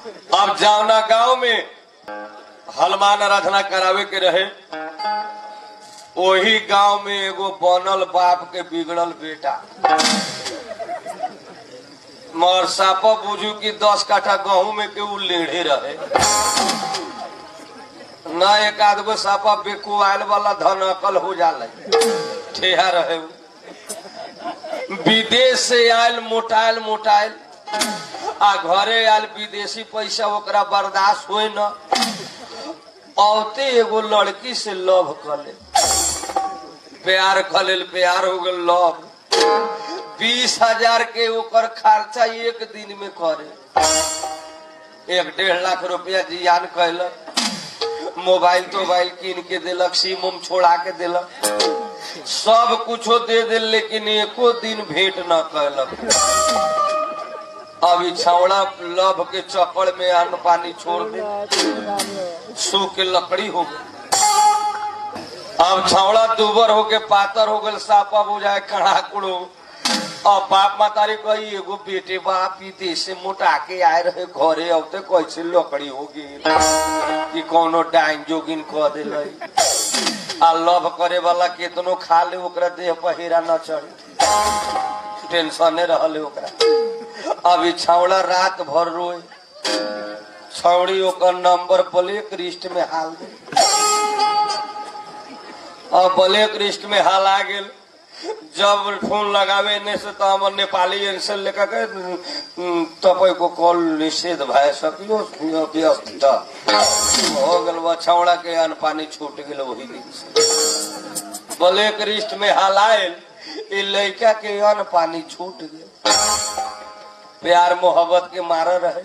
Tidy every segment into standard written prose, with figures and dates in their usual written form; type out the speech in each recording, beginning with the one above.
अब जावना गांव में हनुमान आराधना करावे के रहे, वही गांव में एगो बनल बाप के बिगड़ल बेटा, मगर सापा बुझू की 10 काठा गेहूं में के उ लेढ़े रहे न। एक आधगो सापा बेकू आयल वाला धन अकल हो जाले, ठेहा रहे। विदेश से आयल मोटाइल मोटाइल आ घरे आयल विदेशी पैसा ओकरा बर्दाश्त हुए न। औते एगो लड़की से लव कर ले, प्यार कर ले, प्यार हो गल लव। 20,000 के ओकर खर्चा एक दिन में करे, 1-1.5 लाख रुपया जियान कहलक। मोबाइल कीन के दिलक, सिम उम छोड़ा के दिलक, सब कुछो दे दिल, लेकिन एको दिन भेंट न कहलक। अभी छावड़ा लव के चक्कर में अन्न पानी छोड़ दे, सूख के लकड़ी हो गई। अब छावड़ा दुबर होके पातर हो गल, सापा बुझाए कड़ा कुड़ो। अब बाप मातारी कही एगो बेटे बाप विदेश से मोटा के आए रहे घरे, अब तो कैसे लकड़ी होगी कि कोनो डाइन जोगिन कह दिल। आ लव करे वाला केतनो खा ले ओकरा देह पर हीरा न चढ़े, टेंशने रहले ओकरा। अभी छावड़ा रात भर रोए, छौड़ी ओकर नंबर ब्लैक लिस्ट में हाल दे। अब ब्लैक लिस्ट में हाल आ गेल, जब फोन लगावे ने से तो हम नेपाली आंसर लेकर के तपय को कॉल निषेध भय सकियो व्यस्त हो गल। वह छौड़ा के अन्न पानी छूट गेल वही दिन से। ब्लैक लिस्ट में हाल आयल, ये लड़का के अन्न पानी छूट गए। प्यार मोहब्बत के मारा रहे,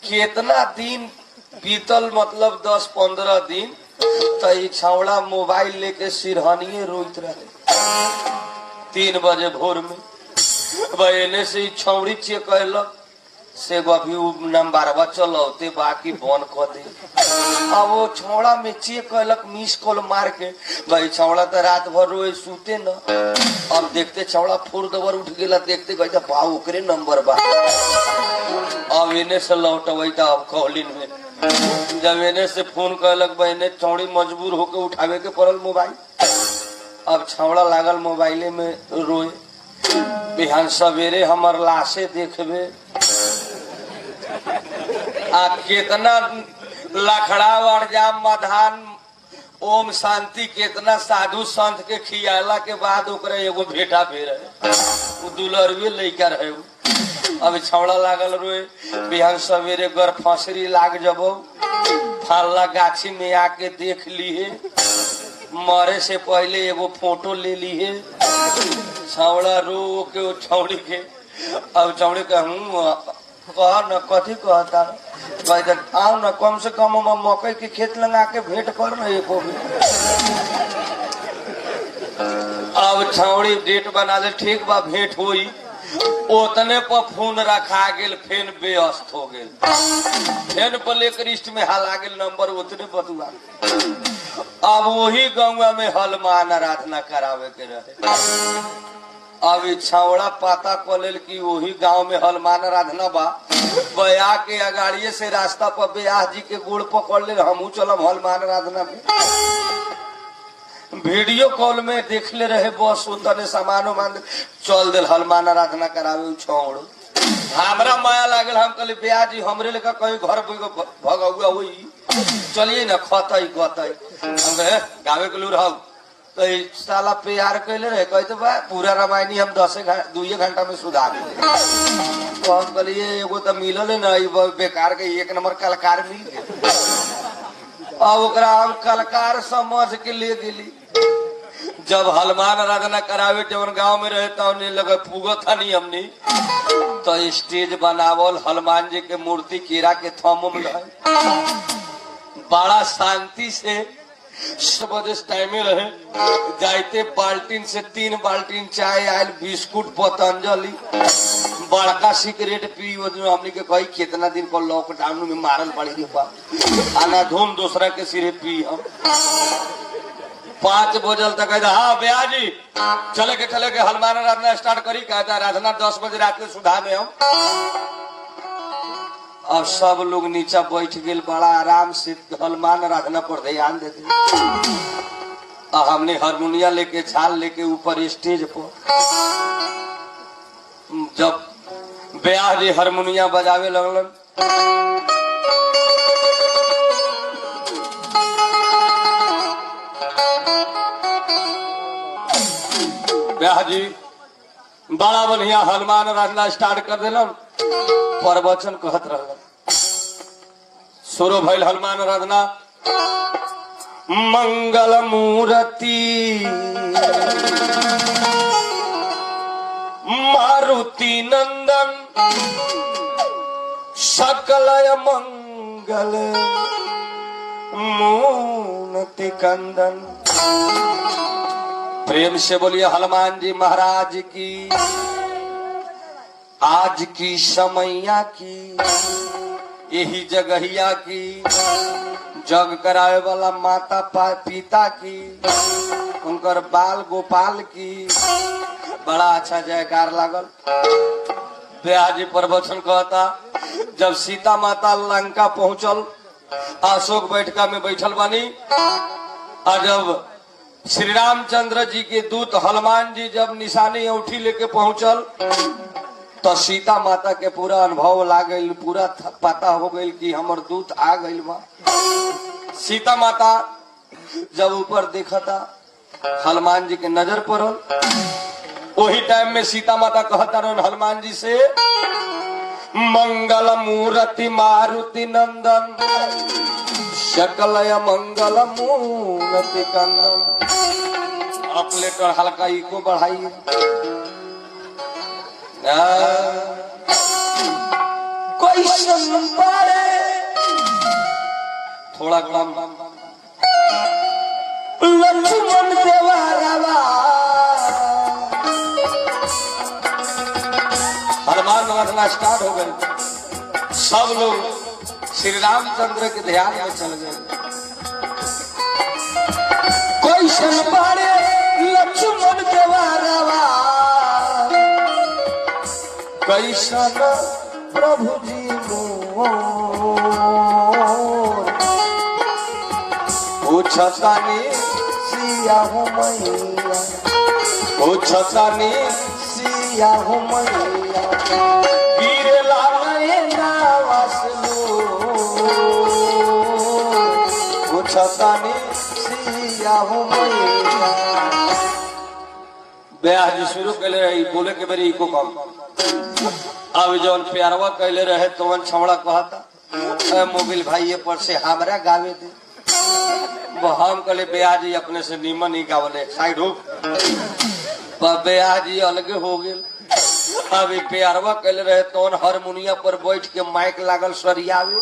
कितना दिन बीतल, मतलब 10-15 दिन। तो ये छावड़ा मोबाइल लेके सिरहनिये रोइत रहे 3 बजे भोर में। बहने से छौड़ी चेक कहलक से अभी नंबरवा चलौते बाकी बन कर दे। अब वो छौड़ा में चेक कहलक मिस कॉल मार के, भाई छौड़ा तो रात भर रोए सूते न। अब देखते छौड़ा फुर दबर उठ गेला, देखते कहते बा ओकरे नंबर बा। अब इन्हें से लौटवैता अब कॉलिन में, जब इन्हें से फोन कहलक बहने छौड़ी मजबूर होके उठावे के पड़ल मोबाइल। अब छौड़ा लागल मोबाइले में रोए, बिहान सवेरे हमर लाशे देखबे आ केतना लखड़ा वरजाम मधान ओम शांति केतना साधु संत के खियाला के बाद ओकरा एगो भेटा भे रहे, उ दुलरवे लइका रहे। अब छौड़ा लागल रोए, बिहान सवेरे गर फसरी लाग जबो, फल्ला गाछी में आके देख लिए, मरे से पहले एगो फोटो ले लिए। छौड़ा रो के छौड़ी के, अब छौड़ी कहूँ कह न कथी कहता, कहते आओ न कम से कम मकई के खेत लगा के भेंट कर न एको भी। अब छौड़ी डेट बना ले, ठीक बा भेंट हुई। उतने पर फोन रखा गेल, फेन व्यस्त हो गेल, फेन ब्लैक लिस्ट में हला गेल नंबर, उतने बतुआ। अब वही गंगा में हनुमान आराधना करावे के रहे। अब छौड़ा पता कल कि वही गांव में हनुमान आराधना बा। बया के अगाड़िए से रास्ता पर ब्याह जी के गोड़ पकड़ ले, हमू चलम हनुमान आराधना में। वीडियो कॉल में देख ले रहे, बस उतने सामान उमान चल दिल हनुमान आराधना करावे छौड़। हमरा माया लागल, हम कहले ब्याह जी हमरे लेकर कहीं घर भगुआ हुई, चलिए न खतई गतई। हम कहे गावे के लूर हऊ तो साला प्यार कैले रहे, कहते बा पूरा रामायणी हम 2 घंटा में सुधार दे। तो हम कहलिए एगो तो मिलल है ना, बेकार के 1 नंबर कलाकार मिल गए। अब ओकरा हम कलाकार समझ के ले गेली। जब हनुमान आराधना करावे जवन गांव में रहे तो लगे पुगत नहीं हमनी, तो स्टेज बनावल हनुमान जी के मूर्ति कीड़ा के थम में रहे, बड़ा शांति से 6 बजे टाइम रहे। जाते बाल्टीन से 3 बाल्टीन चाय आयल, बिस्कुट पतंजलि, बड़का सिगरेट पी। हमने के कही कितना दिन पर लॉकडाउन में मारल पड़ी के पास आना धूम दूसरा के सिरे पी। हम 5 बजल तक हाँ ब्याह जी चले के हनुमान आराधना स्टार्ट करी, कहता आराधना 10 बजे रात के सुधा में हम। अब सब लोग नीचा बैठ गए, बड़ा आराम से हनुमान आराधना पर ध्यान देते। हमने हारमोनिया लेके झाल लेके ऊपर स्टेज पर जब ब्याह जी हारमोनिया बजावे लगलन, ब्याह जी बड़ा बढ़िया हनुमान आराधना स्टार्ट कर दिलन। प्रवचन कहत रहलन, शुरू भइल हनुमान आराधना। मंगल मूर्ति मारुति नंदन सकलय मंगल मूर्ति कंदन। प्रेम से बोलिए हनुमान जी महाराज की। आज की समैया की यही जगहिया की, जग कराए वाला माता पिता की, उनकर बाल गोपाल की। बड़ा अच्छा जयकार लागल। ब्याह जी प्रवचन कहता, जब सीता माता लंका पहुंचल, अशोक बैठका में बैठल बानी, और जब श्री रामचंद्र जी के दूत हनुमान जी जब निशानी औठी लेके पहुंचल, तो सीता माता के पूरा अनुभव ला गई, पूरा पता हो गई कि हमर दूत आ गई बा। सीता माता जब ऊपर देखा था, हनुमान जी के नजर पड़ल। वही टाइम में सीता माता कहता रहे हनुमान जी से, मंगल मूर्ति मारुति नंदन सकलय मंगल मूर्ति कंदन। अब लेटर हल्का इको बढ़ाइए। कोई संपरे थोड़ा कम। लक्ष्मण देवारावा हनुमान आराधना स्टार्ट हो गई। सब लोग श्री रामचंद्र के ध्यान में चल गए। कोई संपरे लक्ष्मण देवारावा कैसन प्रभु जी पूछतानी सिया हो मैया, पूछतानी सिया हो मैया, गिरे लाए नावसलो, पूछतानी सिया हो मैया। ब्याह जी शुरू कर रही, बोले के मेरी इको कम। अब जौन प्यारवा कैले रहे तो छौड़ा कहता, मोबिल भाई पर से हमरा गावे दे। हम कहले ब्याह जी अपने से नीमन ही गावले, साइड हो। ब्याह जी अलगे हो गए। अब प्यारवा कैले रहे तो हारमोनिया पर बैठ के माइक लागल सरियावे।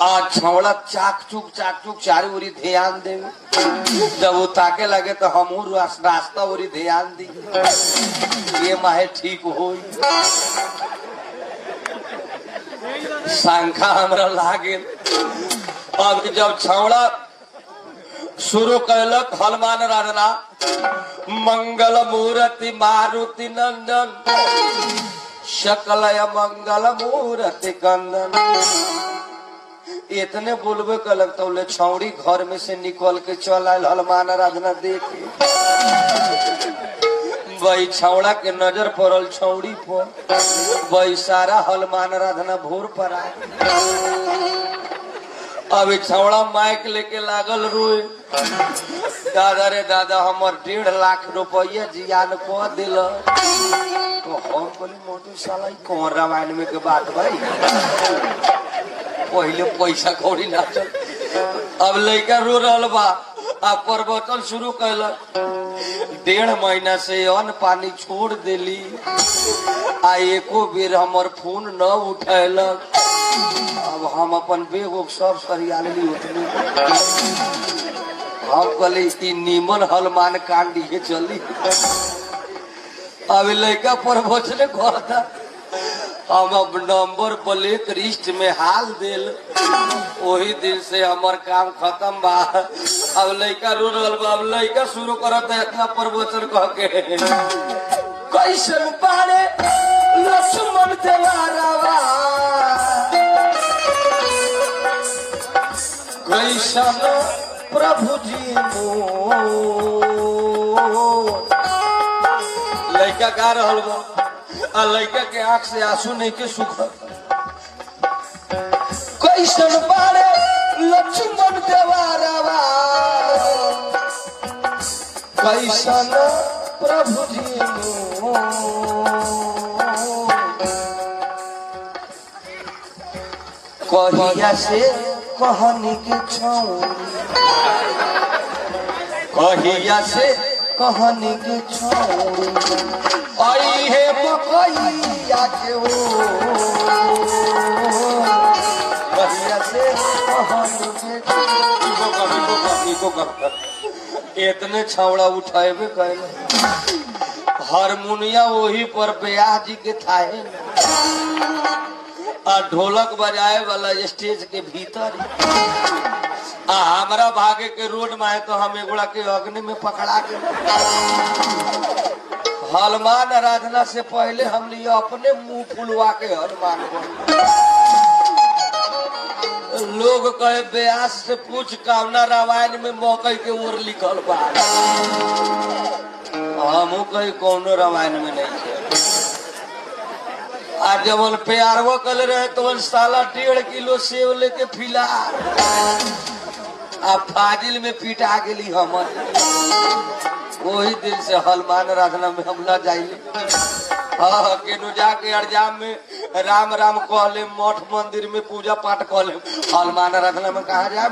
आज छौड़ा चाक चुक चारी ओरी ध्यान देवे। जब वो ताके लगे तो हम रास्ता ओरी ध्यान दी, ये माहे ठीक हो। शंखा हमरा लागे। अब जब छौड़ा शुरू कैलक हनुमान आराधना, मंगल मूर्ति मारुति नंदन सकलय मंगल मूर्ति कंदन। इतने बोलबे कलक तो छौड़ी घर में से निकल के चल आयल हनुमान आराधना देखे। वही छौड़ा के नजर पड़ल छौड़ी पर, वही सारा हनुमान आराधना भोर पर आए। अब छौड़ा माइक लेके लागल रोए, दादा रे दादा हमर 1.5 लाख रुपया जियान को दिल। तो हम बोले मोटू साला कौन रामायण में के बात भाई, पहले पैसा कौड़ी ना चल। अब लड़का रो रहा बा। अब प्रवचन शुरू कैलक। 1.5 महीना से अन्न पानी छोड़ देली, आ एको बेर हमर फोन न उठैलक। अब हम अपन बेग सब सरियाली उठली। हम कहली नीमन हनुमान कांड ये चली। अब लड़का प्रवचन कहता, हम अब नंबर ब्लैक लिस्ट में हाल दिल। वही दिन से हमार काम खत्म बा। अब लड़का रो रहा बा। अब लड़का शुरू करता इतना प्रवचन कह के, कैसन पारे लक्ष्मण देवारवा कैसन प्रभु जी लड़का गा रहल बा आ लड़का के आंख से आंसू नहीं के सुख कैसन बारे लक्ष्मण देवारवा कैसन प्रभु जी कहिया से कहानी के छौरी कहिया से कहानी के छौरी आई है मकैया के हो कहिया से कहानी के इतने छावड़ा उठाएबे कहले हारमोनिया वही पर ब्याह जी के थाहे आ ढोलक बजाए वाला स्टेज के भीतर आ हमरा भागे के रोड में है तो हम एगोड़ा के अग्नि में पकड़ा के हनुमान आराधना से पहले हमने अपने मुंह फुलवा के हनुमान को लोग कहे व्यास से पूछ कामना रामायण में मौके के ओर लिखल बा हम कही कौनो रामायण में नहीं है आज जब प्यारवा कल रहे तो साला 1.5 किलो सेव लेके फिला आ फाजिल में पिटा गेली हमर वही दिन से हनुमान आराधना में हम न जाइए हाँ केनो जाके अरजाम में राम राम कहले मठ मंदिर में पूजा पाठ कहले हनुमान आराधना में कहा जाए।